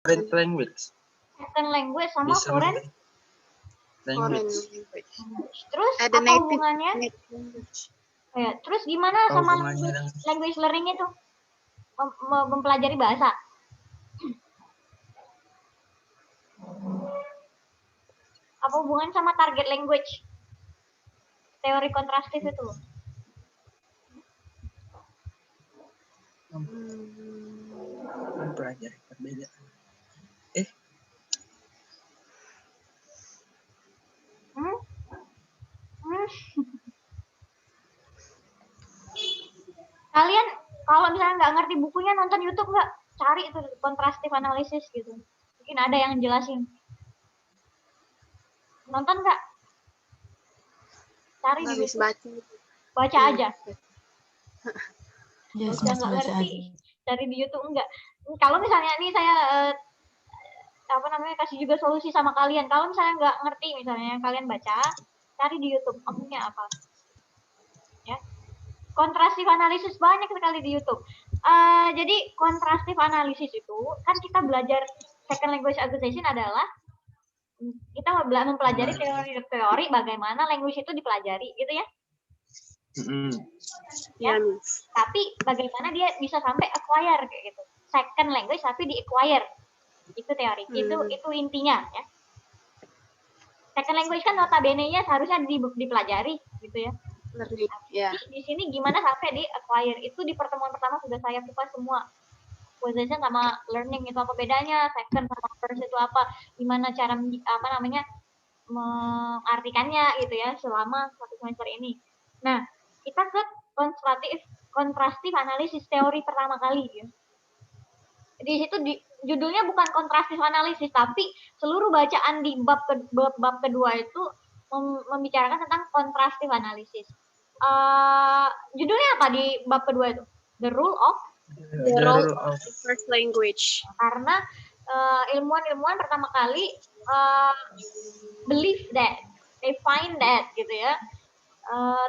Foreign language. Second language sama foreign language. Terus Ada apa hubungannya? Ya, terus gimana sama language learning itu? Mempelajari bahasa. Apa hubungan sama target language? Teori kontrastif itu. Mempelajari perbedaan. Kalian kalau misalnya nggak ngerti bukunya nonton YouTube nggak? Cari itu kontrastif analisis gitu. Mungkin ada yang jelasin. Nonton nggak? Cari di YouTube. Baca aja. Yes, Udah nggak ngerti. Cari di YouTube enggak. Kalau misalnya ini saya kasih juga solusi sama kalian. Kalau misalnya nggak ngerti misalnya kalian baca, cari di YouTube omnya apa. Ya. Kontrastif analisis banyak sekali di YouTube. Jadi kontrastif analisis itu kan kita belajar second language acquisition adalah kita mempelajari teori-teori bagaimana language itu dipelajari gitu ya. Ya. Tapi bagaimana dia bisa sampai acquire kayak gitu. Second language tapi di acquire. Itu teori. Itu intinya ya. Second language kan notabene-nya seharusnya dipelajari gitu ya. Di sini gimana sampai di acquire itu di pertemuan pertama sudah saya kupas semua. Possession sama learning itu apa bedanya, second sama first itu apa, gimana cara mengartikannya gitu ya selama satu semester ini. Nah, kita ke kontrastif analisis teori pertama kali ya. Di situ judulnya bukan kontrastif analisis tapi seluruh bacaan di bab kedua itu membicarakan tentang kontrastif analisis. Judulnya apa di bab kedua itu? The role of first language. Karena ilmuwan-ilmuwan pertama kali believe that, they find that gitu ya.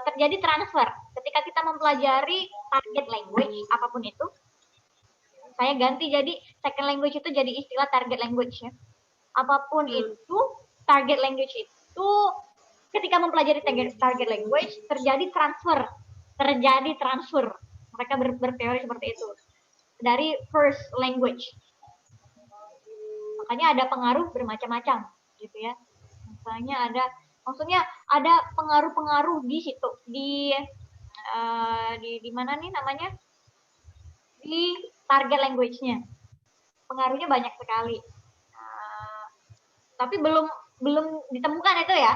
Terjadi transfer ketika kita mempelajari target language apapun itu. Saya ganti jadi second language itu jadi istilah target language ya. Apapun itu target language itu ketika mempelajari target language terjadi transfer. Mereka berteori seperti itu dari first language. Makanya ada pengaruh bermacam-macam gitu ya. Maksudnya ada pengaruh-pengaruh di situ di mana nih namanya? Di target language-nya. Pengaruhnya banyak sekali. Tapi belum ditemukan itu ya.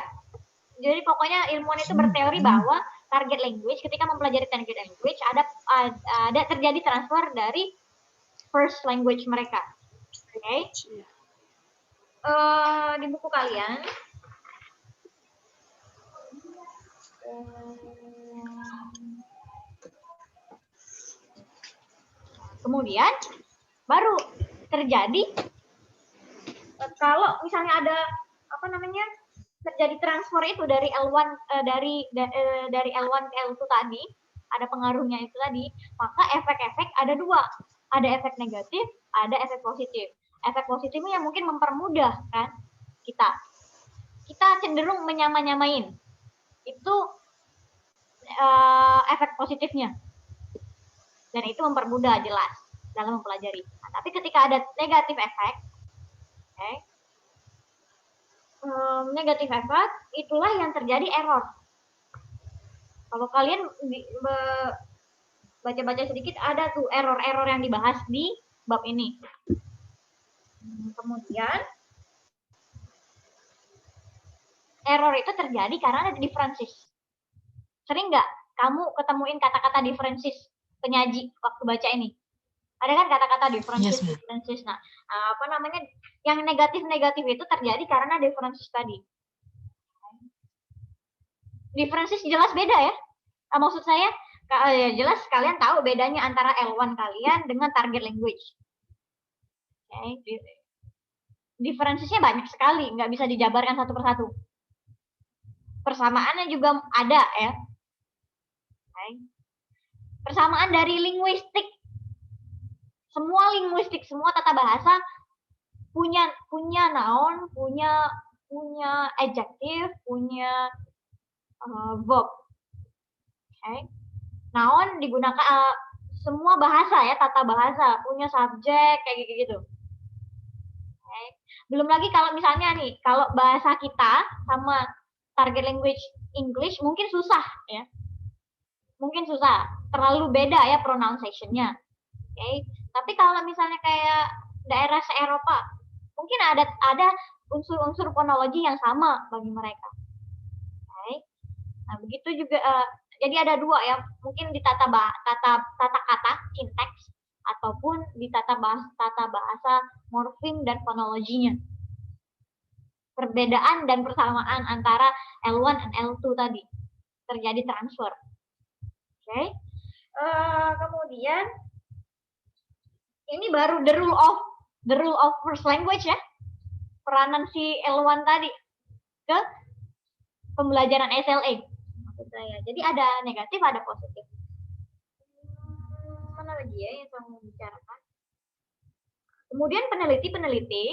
Jadi pokoknya ilmuwan itu berteori bahwa target language ketika mempelajari target language ada terjadi transfer dari first language mereka. Oke. Di buku kalian kemudian baru terjadi kalau misalnya ada terjadi transfer itu dari L1 dari L1 ke L2 tadi, ada pengaruhnya itu tadi, maka efek-efek ada dua. Ada efek negatif, ada efek positif. Efek positifnya mungkin mempermudah kan kita. Kita cenderung menyamain. Itu efek positifnya. Dan itu mempermudah jelas dalam mempelajari. Nah, tapi ketika ada negatif efek, negatif efek, itulah yang terjadi error. Kalau kalian baca-baca sedikit, ada tuh error-error yang dibahas di bab ini. Kemudian, error itu terjadi karena ada differences. Sering nggak kamu ketemuin kata-kata differences penyaji waktu baca ini? Ada kan kata-kata differences, yes, differences. Nah, yang negatif-negatif itu terjadi karena differences tadi. Differences jelas beda ya. Maksud saya, jelas kalian tahu bedanya antara L1 kalian dengan target language. Differencesnya banyak sekali, nggak bisa dijabarkan satu persatu. Persamaannya juga ada ya. Persamaan dari linguistik. Semua tata bahasa punya noun, punya adjective, punya verb. Okay. Noun digunakan semua bahasa ya, tata bahasa, punya subjek kayak gitu. Okay. Belum lagi kalau misalnya nih, kalau bahasa kita sama target language English mungkin susah ya. Mungkin susah, terlalu beda ya pronunciation-nya. Oke. Okay. Tapi kalau misalnya kayak daerah se-Eropa, mungkin ada unsur-unsur fonologi yang sama bagi mereka. Oke. Okay. Nah, begitu juga jadi ada dua ya, mungkin di tata kata sinteks ataupun di tata bahasa morfem dan fonologinya. Perbedaan dan persamaan antara L1 dan L2 tadi terjadi transfer. Oke. Okay. Kemudian ini baru the rule of first language ya. Peranan si L1 tadi ke pembelajaran SLA. Maksud saya. Jadi ada negatif, ada positif. Mana lagi ya yang saya mau bicarakan? Kemudian peneliti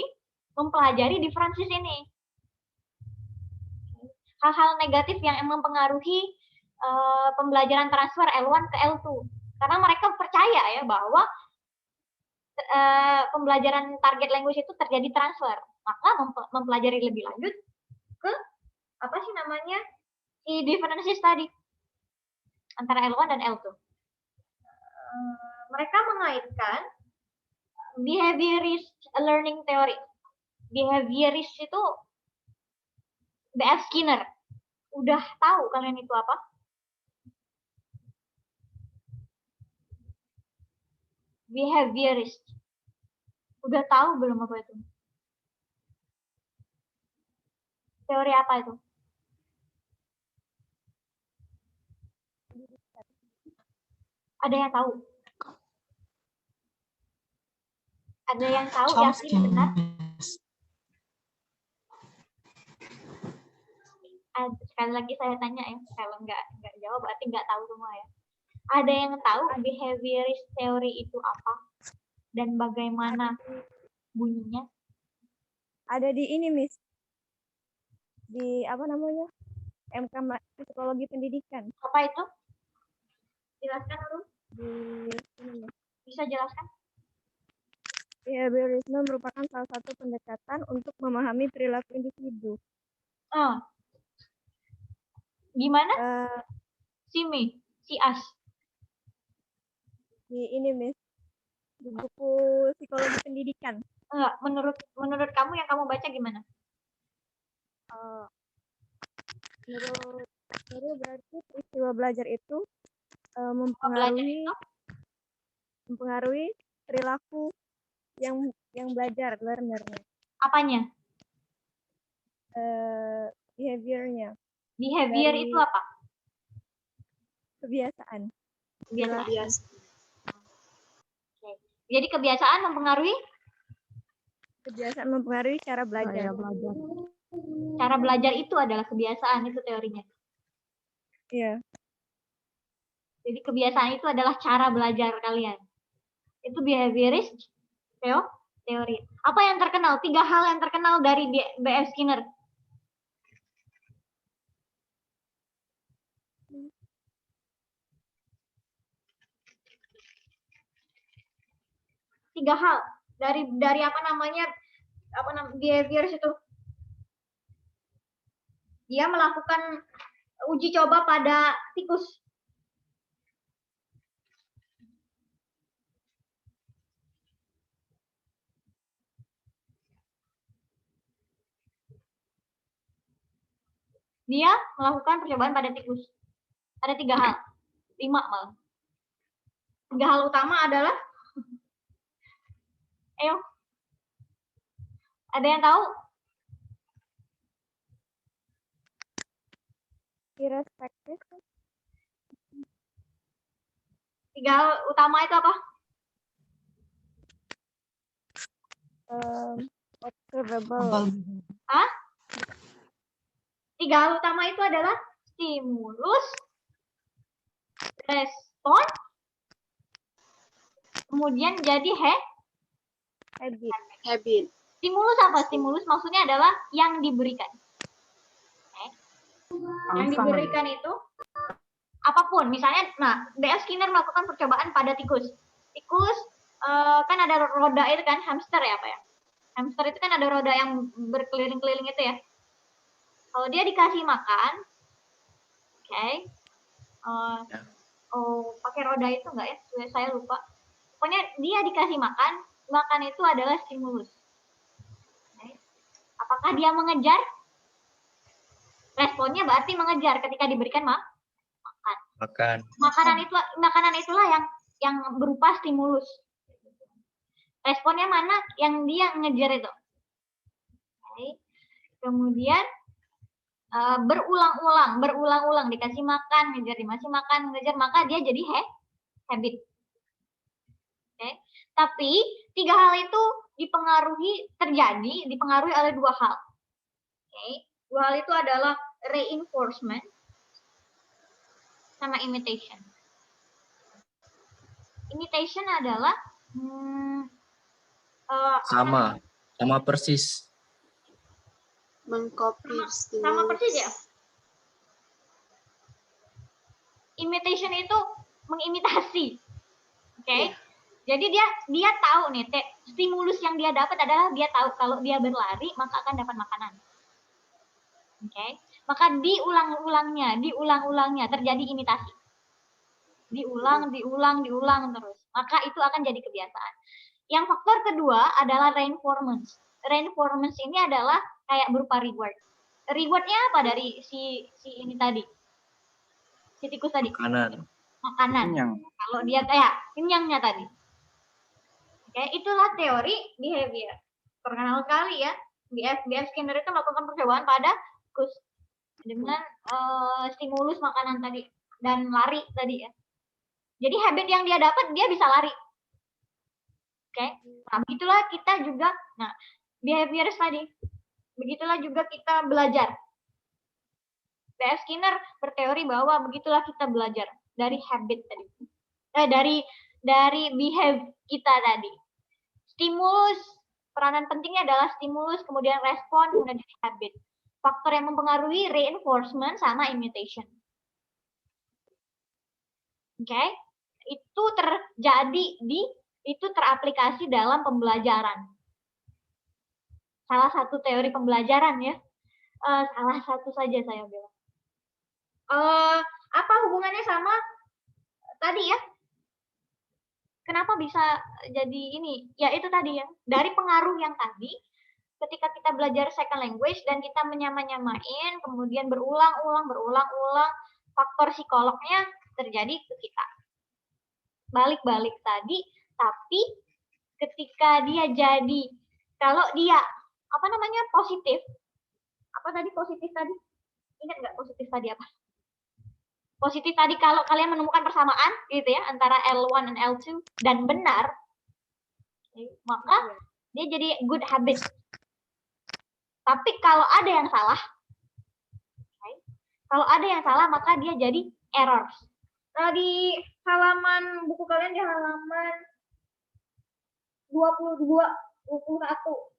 mempelajari differences ini. Hal-hal negatif yang mempengaruhi pembelajaran transfer L1 ke L2. Karena mereka percaya ya bahwa pembelajaran target language itu terjadi transfer. Maka mempelajari lebih lanjut ke si differences tadi antara L1 dan L2. Mereka mengaitkan behaviorist learning theory. Behaviorist itu B.F. Skinner. Udah tahu kalian itu apa? Behaviorist. Udah tahu belum apa itu? Teori apa itu? Ada yang tahu? Ada yang tahu? Yakin benar? Sekali lagi saya tanya ya, kalau nggak jawab berarti nggak tahu semua ya. Ada yang tahu behaviorist theory itu apa dan bagaimana bunyinya? Ada di ini, Miss. Di apa namanya? MK Psikologi Pendidikan. Apa itu? Jelaskan dulu. Di ini. Bisa jelaskan? Behaviorisme merupakan salah satu pendekatan untuk memahami perilaku individu. Gimana? Si As. Di ini, Miss. Di buku Psikologi Pendidikan. Enggak, menurut kamu yang kamu baca gimana? Menurut berarti peristiwa belajar itu mempengaruhi perilaku yang belajar learnernya. Apanya? Behaviornya. Behavior itu apa? Kebiasaan. Kebiasaan. Okay. Jadi kebiasaan mempengaruhi? Kebiasaan mempengaruhi cara belajar. Cara belajar itu adalah kebiasaan, itu teorinya. Iya. Jadi kebiasaan itu adalah cara belajar kalian. Itu behaviorist teori. Apa yang terkenal? 3 hal yang terkenal dari B.F. Skinner. Tiga hal dari behaviorist itu. Dia melakukan uji coba pada tikus. Dia melakukan percobaan pada tikus. Ada 3 hal. 5 malah. 3 hal utama adalah ada yang tahu? Irrespective. 3 hal utama itu apa? Observable. 3 hal utama itu adalah stimulus, respon, kemudian jadi habit. Stimulus apa? Stimulus maksudnya adalah yang diberikan. Okay. Yang diberikan itu apapun. Misalnya, nah, B.F. Skinner melakukan percobaan pada tikus. Tikus kan ada roda itu kan, hamster ya Pak ya? Hamster itu kan ada roda yang berkeliling-keliling itu ya. Kalau dia dikasih makan, oke, pakai roda itu enggak ya? Saya lupa. Pokoknya dia dikasih makan, makan itu adalah stimulus. Okay. Apakah dia mengejar? Responnya berarti mengejar ketika diberikan makan. Makanan itulah yang berupa stimulus. Responnya mana? Yang dia ngejar itu. Okay. Kemudian berulang-ulang dikasih makan, ngejar, dikasih makan, ngejar, maka dia jadi habit. Okay. Tapi 3 hal itu dipengaruhi oleh 2 hal. Okay. 2 hal itu adalah reinforcement sama imitation. Imitation adalah sama persis. Mengcopy stimulus. Sama persis ya. Imitation itu mengimitasi. Oke. Okay? Yeah. Jadi dia tahu nih, stimulus yang dia dapat adalah dia tahu kalau dia berlari maka akan dapat makanan. Oke. Okay? Maka diulang-ulangnya terjadi imitasi. Diulang terus. Maka itu akan jadi kebiasaan. Yang faktor kedua adalah reinforcement. Reinforcement ini adalah kayak berupa reward. Rewardnya apa dari si ini tadi? Si tikus tadi. Makanan. Kenyang. Kalau dia kayak kenyangnya tadi. Oke, itulah teori behavior. Terkenal sekali ya. B.F. Skinner itu melakukan percobaan pada tikus dengan stimulus makanan tadi dan lari tadi ya. Jadi habit yang dia dapat, dia bisa lari. Oke, nah begitulah kita juga, nah behaviors tadi, begitulah juga kita belajar. B.F. Skinner berteori bahwa begitulah kita belajar dari habit tadi, dari behave kita tadi. Stimulus, peranan pentingnya adalah stimulus, kemudian respon, kemudian habit. Faktor yang mempengaruhi reinforcement sama imitation. Oke, itu terjadi itu teraplikasi dalam pembelajaran. Salah satu teori pembelajaran ya. Salah satu saja saya bilang. Apa hubungannya sama tadi ya? Kenapa bisa jadi ini? Ya itu tadi ya. Dari pengaruh yang tadi, ketika kita belajar second language dan kita menyamain, kemudian berulang-ulang, faktor psikolognya terjadi ke kita. Balik-balik tadi, tapi ketika dia jadi, kalau dia positif, apa tadi positif tadi? Ingat nggak positif tadi apa? Positif tadi kalau kalian menemukan persamaan gitu ya antara L1 dan L2 dan benar, maka dia jadi good habit. Tapi kalau ada yang salah, maka dia jadi error. Di halaman buku kalian di halaman 21,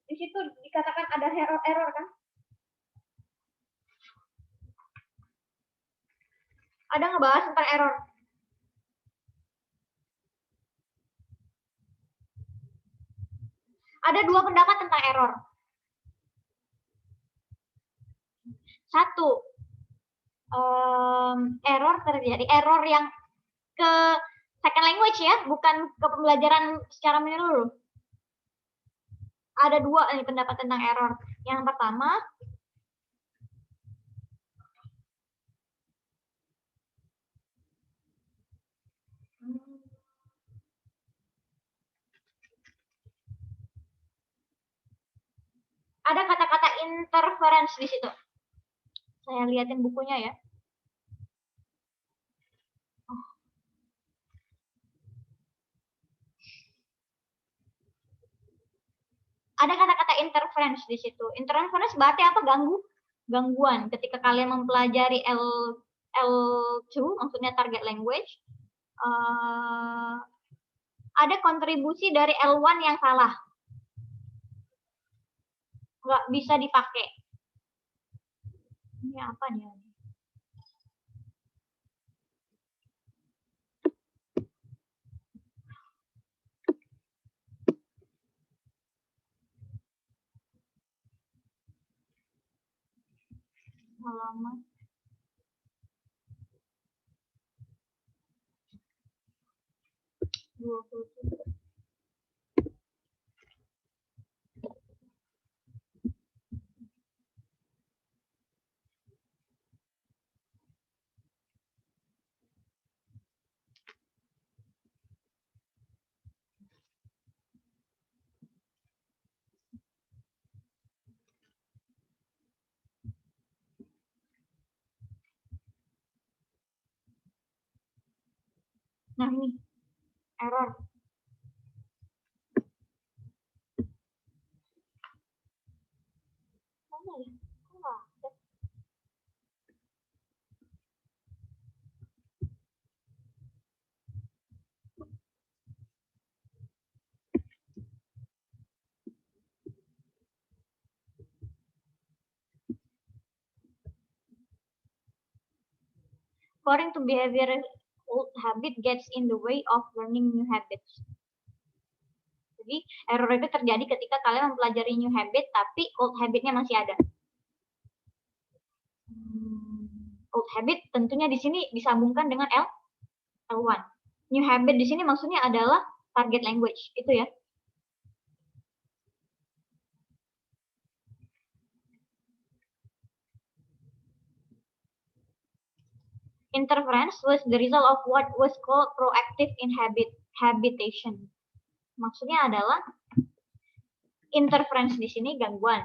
di situ dikatakan ada error kan? Ada ngebahas tentang error. Ada 2 pendapat tentang error. 1, error terjadi, error yang ke second language ya, bukan ke pembelajaran secara menyeluruh. Ada 2 pendapat tentang error. Yang pertama, ada kata-kata interference di situ. Saya liatin bukunya ya. Ada kata-kata interference di situ. Interference berarti apa? Gangguan. Ketika kalian mempelajari L2, maksudnya target language, ada kontribusi dari L1 yang salah. nggak bisa dipakai. Ini apa nih? Halaman 27. Nah ini error. Mana ya? Kok nggak ada? According to behavior, old habit gets in the way of learning new habits. Jadi error itu terjadi ketika kalian mempelajari new habit tapi old habitnya masih ada. Old habit tentunya di sini disambungkan dengan L1. New habit di sini maksudnya adalah target language, itu ya. Interference was the result of what was called proactive habitation. Maksudnya adalah interference di sini gangguan.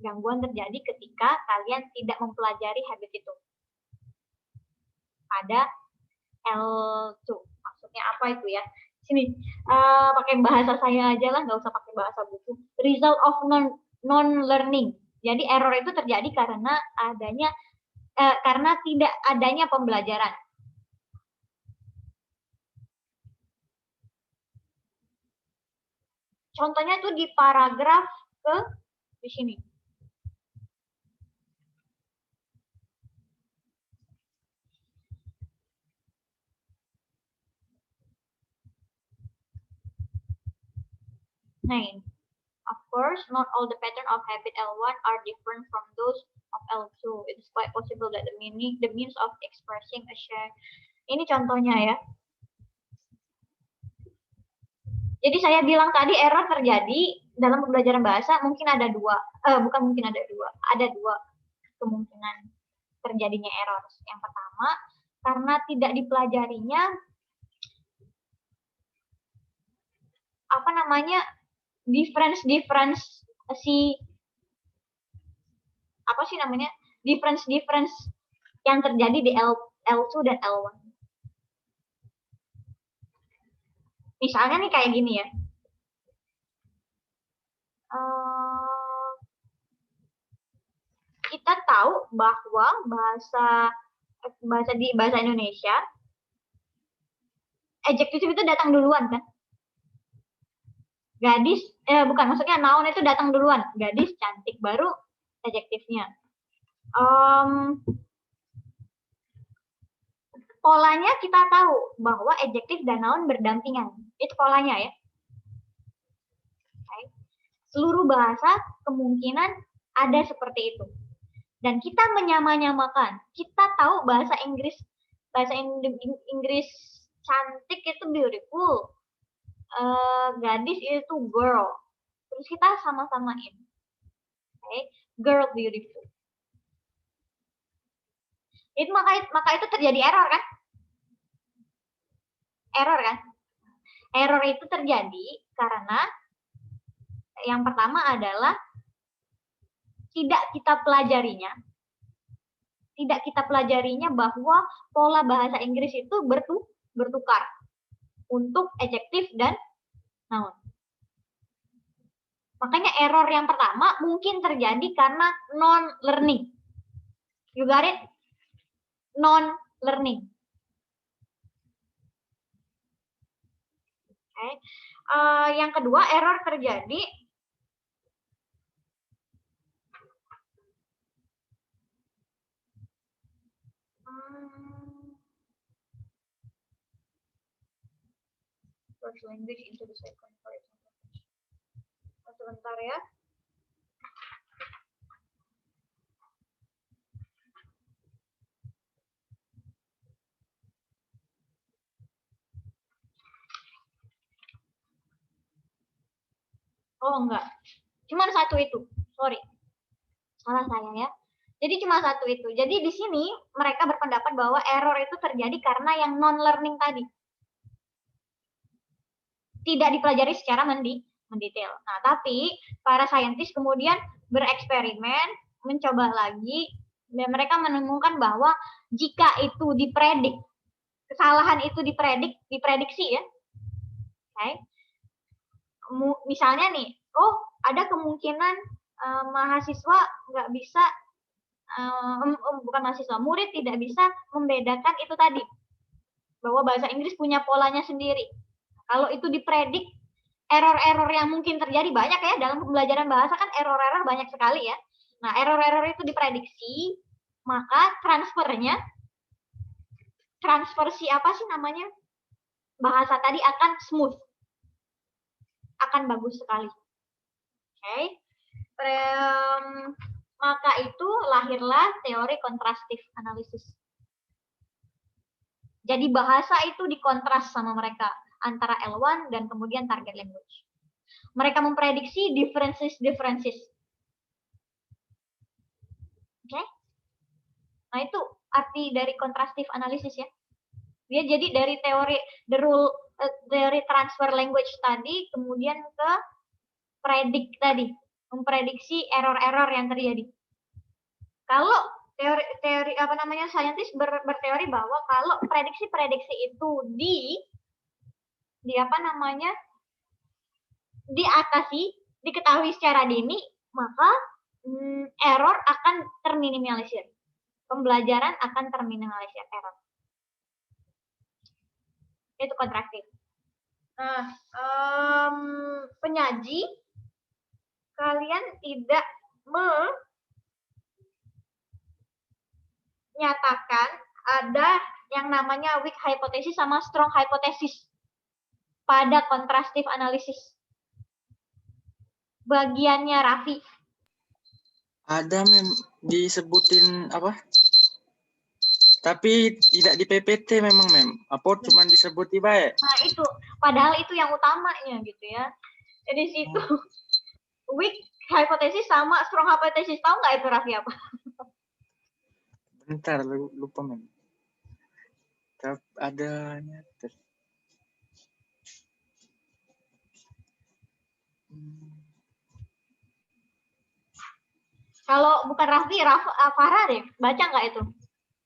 Gangguan terjadi ketika kalian tidak mempelajari habit itu. Ada L2. Maksudnya apa itu ya? Sini, pakai bahasa saya aja lah, nggak usah pakai bahasa buku. Result of non-learning. Jadi error itu terjadi karena tidak adanya pembelajaran. Contohnya itu di paragraf di sini. Nah, of course, not all the pattern of habit L1 are different from those of L2. It is quite possible that the means of expressing a share. Ini contohnya ya. Jadi saya bilang tadi error terjadi dalam pembelajaran bahasa mungkin ada dua kemungkinan terjadinya error. Yang pertama, karena tidak dipelajarinya difference yang terjadi di L2 dan L1. Misalnya nih kayak gini ya. Kita tahu bahwa bahasa Indonesia adjektif itu datang duluan kan? Maksudnya noun itu datang duluan. Gadis cantik, baru adjektifnya. Polanya kita tahu bahwa adjektif dan noun berdampingan. Itu polanya ya. Okay. Seluruh bahasa kemungkinan ada seperti itu. Dan kita menyamakan. Kita tahu bahasa Inggris cantik itu beautiful. Gadis itu girl. Terus kita sama-samain. Okay. Girl beautiful. Itu maka itu terjadi error kan? Error itu terjadi karena yang pertama adalah tidak kita pelajarinya bahwa pola bahasa Inggris itu bertukar untuk adjektif dan noun. Makanya error yang pertama mungkin terjadi karena non-learning. You got it? Non-learning. Okay. Yang kedua, error terjadi First language into the second language. Sebentar ya. Oh enggak, cuma satu itu. Sorry, salah saya ya. Jadi cuma satu itu. Jadi di sini mereka berpendapat bahwa error itu terjadi karena yang non-learning tadi. Tidak dipelajari secara mendetail. Nah, tapi para saintis kemudian bereksperimen, mencoba lagi, dan mereka menemukan bahwa jika itu dipredik, kesalahan itu diprediksi ya. Okay. Misalnya nih, oh ada kemungkinan mahasiswa nggak bisa, bukan mahasiswa, murid tidak bisa membedakan itu tadi, bahwa bahasa Inggris punya polanya sendiri. Kalau itu dipredik, error-error yang mungkin terjadi banyak ya, dalam pembelajaran bahasa kan error-error banyak sekali ya. Nah, error-error itu diprediksi, maka transversi apa sih namanya, bahasa tadi akan smooth, akan bagus sekali. Oke. Maka itu lahirlah teori kontrastif analisis. Jadi bahasa itu dikontras sama mereka antara L1 dan kemudian target language. Mereka memprediksi differences. Oke. Nah, itu arti dari kontrastif analisis ya. Dia jadi dari teori dari transfer language tadi kemudian ke predik tadi, memprediksi error-error yang terjadi. Kalau teori apa namanya, saintis berteori bahwa kalau prediksi-prediksi itu diatasi, diketahui secara dini, maka error akan terminimalisir. Pembelajaran akan terminimalisir error. Itu kontraktif. Nah, penyaji, kalian tidak menyatakan ada yang namanya weak hypothesis sama strong hypothesis pada kontrastif analisis. Bagiannya Raffi. Ada disebutin apa? Tapi tidak di PPT memang apa cuma disebuti baik. Nah itu, padahal itu yang utamanya gitu ya. Jadi situ weak hypothesis sama strong hypothesis, tahu nggak itu Raffi apa? Bentar, lupa mem. Adanya Kalau bukan Raffi, Farah deh. Baca nggak itu?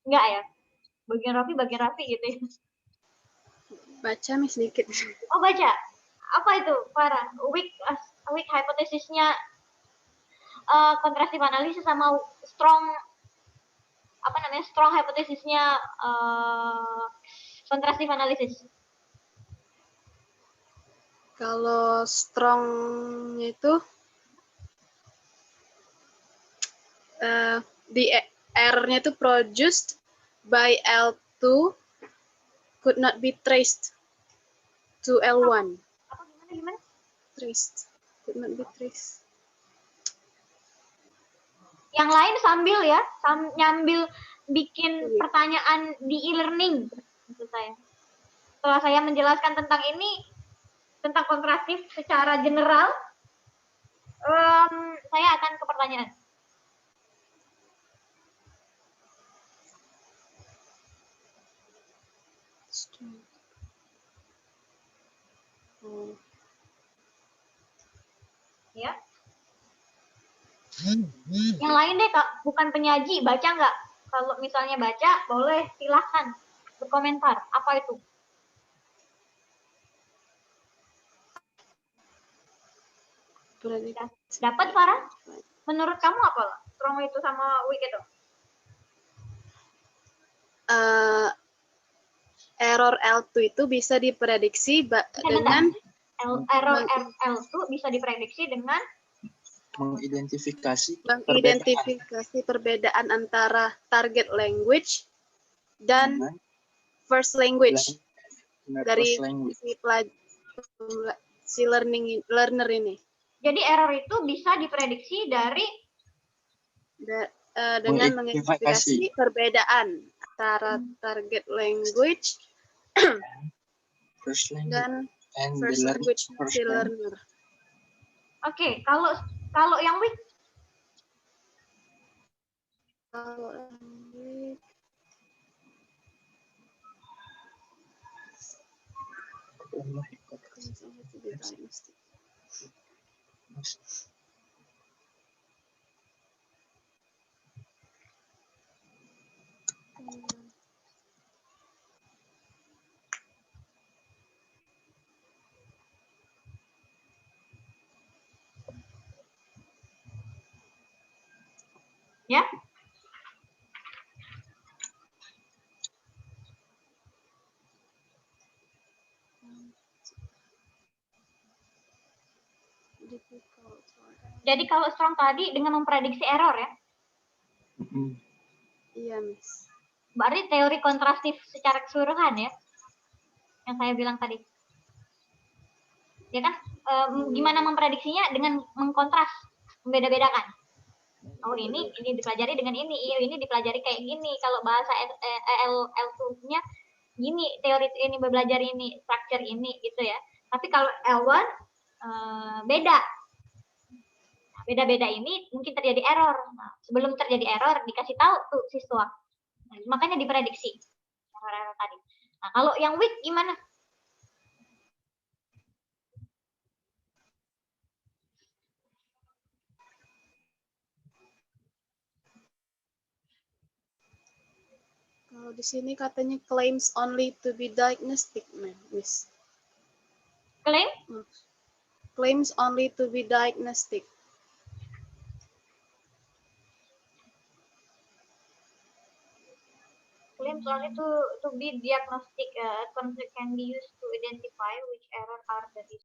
Enggak ya? Bagian Raffi gitu ya. Baca nih sedikit. Oh, baca. Apa itu, Farah? Weak hypothesisnya kontrastif analisis sama strong hypothesisnya kontrastif analisis. Kalau strongnya itu di error-nya itu produced by L2 could not be traced to L1. Apa gimana? Traced. Could not be traced. Yang lain sambil ya, nyambil bikin pertanyaan di e-learning. Maksud saya. Setelah saya menjelaskan tentang ini, tentang kontrastif secara general, saya akan ke pertanyaan. Ya. Yang lain deh, Kak, bukan penyaji, baca nggak? Kalau misalnya baca, boleh silahkan berkomentar. Apa itu? Dapat, Farah? Menurut kamu apa? Strong itu sama weak itu? Error L2 itu bisa diprediksi dengan error L2 bisa diprediksi dengan mengidentifikasi perbedaan antara target language dan first language dari First language. si learner ini. Jadi error itu bisa diprediksi dari Dengan Mengidentifikasi. mengidentifikasi perbedaan antara target language First language. dan And first the language first si language. learner. Oke, kalau yang weak Kalau language Oh my God. claims only to be diagnostic. ya. Difficult for Jadi kalau strong tadi dengan memprediksi error ya. iya, Miss. Berarti teori kontrastif secara keseluruhan ya. Yang saya bilang tadi. Ya kan? Gimana memprediksinya dengan mengkontras, membeda-bedakan. Oh ini dipelajari dengan ini dipelajari kayak gini. Kalau bahasa L2-nya gini, teori ini belajar ini, structure ini gitu ya. Tapi kalau L1 beda. Beda-beda ini mungkin terjadi error. Nah, sebelum terjadi error dikasih tahu tuh siswa. Nah, makanya diprediksi error tadi. Nah, kalau yang weak gimana? Kalau di sini katanya claims only to be diagnostic, Miss. Claim? Claims only to be diagnostic. Claims only to be diagnostic. Concept can be used to identify which error are the